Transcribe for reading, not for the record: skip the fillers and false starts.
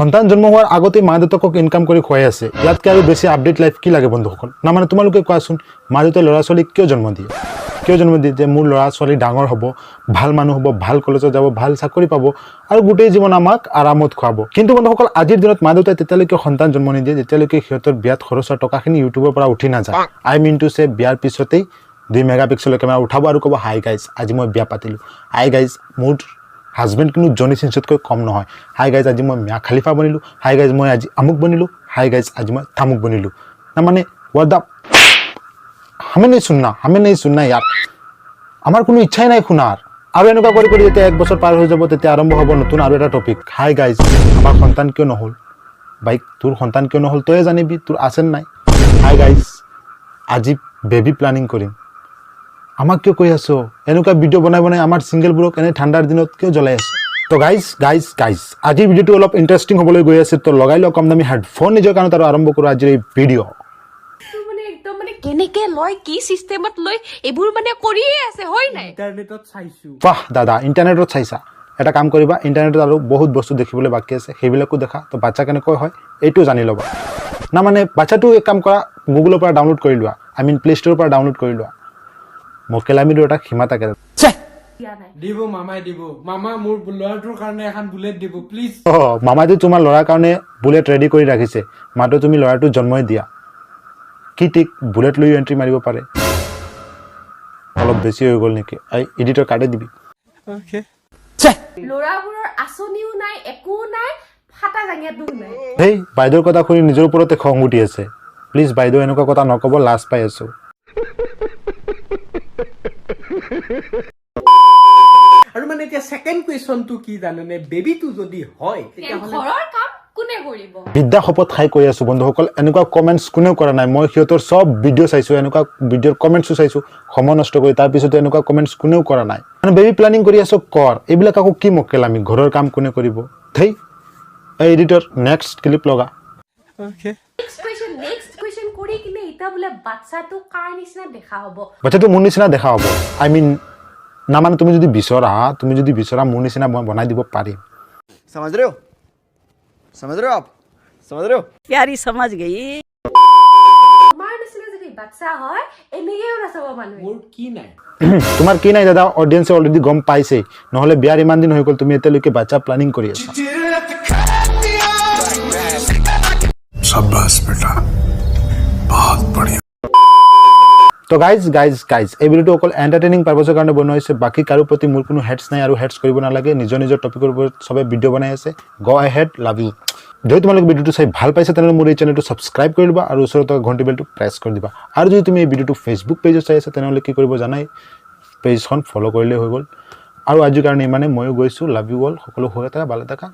সন্তান জন্ম হোৱাৰ আগতে মা দেউতাকক ইনকাম কৰি খুৱাই আছে ইয়াতকৈ আৰু বেছি আপডেট লাইফ কি লাগে বন্ধুসকল না মানে তোমালোকে কোৱাচোন মা দেউতাই ল'ৰা ছোৱালীক কিয় জন্ম দিয়ে যে মোৰ ল'ৰা ছোৱালী ডাঙৰ হ'ব ভাল মানুহ হ'ব ভাল কলেজত যাব ভাল চাকৰি পাব আৰু গোটেই জীৱন আমাক আৰামত খুৱাব কিন্তু বন্ধুসকল আজিৰ দিনত মা দেউতাই তেতিয়ালৈকে সন্তান জন্ম নিদিয়ে যেতিয়ালৈকে সিহঁতৰ বিয়াত খৰচৰ টকাখিনি ইউটিউবৰ পৰা উঠি নাযায় আই মিন টু সে বিয়াৰ পিছতেই 2 মেগাপিক্সেলৰ কেমেৰা উঠাব আৰু ক'ব হাই গাইজ আজি মই বিয়া পাতিলোঁ হাই গাইজ মোৰ হাজবেণ্ড কিন্তু জনি চিনচতকৈ কম নহয় হাই গাইজ আজি মই মিয়া খালিফা বনিলোঁ হাই গাইজ মই আজি আমুক বনিলোঁ হাই গাইজ আজি মই তামুক বনিলোঁ না মানে হোৱাট দ্য हमें नहीं सुनना यार আমাৰ কোনো ইচ্ছাই নাই শুনাৰ আৰু এনেকুৱা কৰি কৰি যেতিয়া 1 বছৰ পাৰ হৈ যাব তেতিয়া আৰম্ভ হ'ব নতুন আৰু এটা টপিক হাই গাইজ আমাৰ সন্তান কিয় নহল বাইক তোৰ সন্তান কিয় নহল তই জানিবি তোৰ আছেন নাই হাই গাইজ আজি বেবি প্ল্যানিং কৰিম আমাক কিয় কৈ আছো এনেকুৱা ভিডিও বনাই বনাই আমাৰ সিঙ্গেলবোৰক এনে ঠাণ্ডাৰ দিনত কিয় জ্বলাই আছে তো গাইজ আজি ভিডিওটো অলপ ইন্টাৰেষ্টিং হ'বলৈ গৈ আছে তো লগাই লওক কম দামী হেডফোন নিজৰ কাণত আৰু আৰম্ভ কৰোঁ আজিৰ এই ভিডিও কেনেকে লয় কি সিস্টেমত লয় এবোৰ মানে কৰিয়ে আছে হয় নাই ইন্টাৰনেটত চাইছো বাহ দাদা ইন্টাৰনেটত চাইছা এটা কাম কৰিবা ইন্টাৰনেটত আৰু বহুত বস্তু দেখিবলৈ বাকি আছে সেইবিলাকো দেখা তো বাচ্চা কেনেকৈ হয় এইটো জানি ল'বা না মানে বাচ্চাটো এক কাম কৰা গুগলৰ পৰা ডাউনলোড কৰি লোৱা আই মিন প্লে ষ্টৰৰ পৰা ডাউনলোড কৰি লোৱা মকেলামিৰ এটা সীমা থাকে দিব মামাই দিব মামা মোৰ ল'ৰাটোৰ কাৰণে এখন বুলেট দিব প্লিজ মামাইটো তোমাৰ ল'ৰাৰ কাৰণে বুলেট ৰেডি কৰি ৰাখিছে মাত্ৰ তুমি ল'ৰাটো জন্মই দিয়া কি ঠিক বুলেট লৈ এন্ট্ৰি মাৰিব পাৰে অলপ বেছি হৈ গ'ল নেকি আই এডিটৰ কাটে দিবি ওকে লৰাবোৰৰ আসনিও নাই একো নাই ফাটা জাঙিয়াটো নাই হেই বাইদেউৰ কথা শুনি নিজৰ ওপৰতে খং উঠি আছে প্লিজ বাইদেউ এনেকুৱা কথা নকব লাজ পাই আছো আৰু মানে এতিয়া সেকেন্ড কোৱেশ্চনটো কি জানেনে বেবিটো যদি হয় তেতিয়াহ'লে ঘৰৰ কাম কোনে কৰিব বিদ্যা শপত খাই কৈ আছো বন্ধুসকল এনেকুৱা কমেন্টছ কোনেও কৰা নাই মই সিহঁতৰ সব ভিডিও চাইছো এনেকুৱা ভিডিওৰ কমেন্টছও চাইছো সময় নষ্ট কৰি তাৰ পিছতে এনেকুৱা কমেন্টছ কোনেও কৰা নাই মানে বেবি প্ল্যানিং কৰি আছো কৰ এইবিলাক আকৌ কি মকেল আমি ঘৰৰ কাম কোনে কৰিব থেই এই এডিটৰ নেক্সট ক্লিপ লগা ওকে নেক্সট কোৱেশ্চন কৰি কিনে ইটা বলে বাচ্চাটো কাৰ নিচিনা দেখা হ'ব বাচ্চাটো মোৰ নিচিনা দেখা হ'ব আই মিন না মানে তুমি যদি বিচৰা মোৰ নিচিনা মই বনাই দিব পাৰিম समझ रहे हो आप समझ रहे हो प्यारी समझ गई আমাৰ নিচিনা যদি বাচ্চা হয় এনেকেও নাচাব মানুহে মোৰ কি নাই তোমাৰ কি নাই দাদা অডিয়েন্সে অলৰেডি গম পাইছে নহলে বিয়াৰ ইমান দিন হৈ গ'ল তুমি এতিয়ালৈকে বাচ্চা প্ল্যানিং কৰি আছা शाबाश बेटा बहुत बढ़िया তো গাইজ এই ভিডিওটো অকল এন্টাৰটেইনিং পাৰপাছৰ কাৰণে বনোৱা হৈছে বাকি কাৰো প্ৰতি মোৰ কোনো হেডছ নাই আৰু হেডছ কৰিব নালাগে নিজৰ টপিকৰ ওপৰত সবে ভিডিও বনাই আছে গো আহেড লাভ ইউ যদি তোমালোকে ভিডিওটো চাই ভাল পাইছে তেনে মোৰ এই চেনেলটো সাবস্ক্ৰাইব কৰি দিবা আৰু ওচৰত থকা ঘণ্টি বেলটো প্ৰেছ কৰি দিবা আৰু যদি তুমি এই ভিডিওটো ফেসবুক পেজত চাই আছা তেনে কি কৰিব জানাই পেজখন ফলো কৰিলে হৈ গ'ল আৰু আজিৰ কাৰণে ইমানে ময়ো গৈছো লাভ ইউ অল সকলো হৈ থাকা ভালে থাকা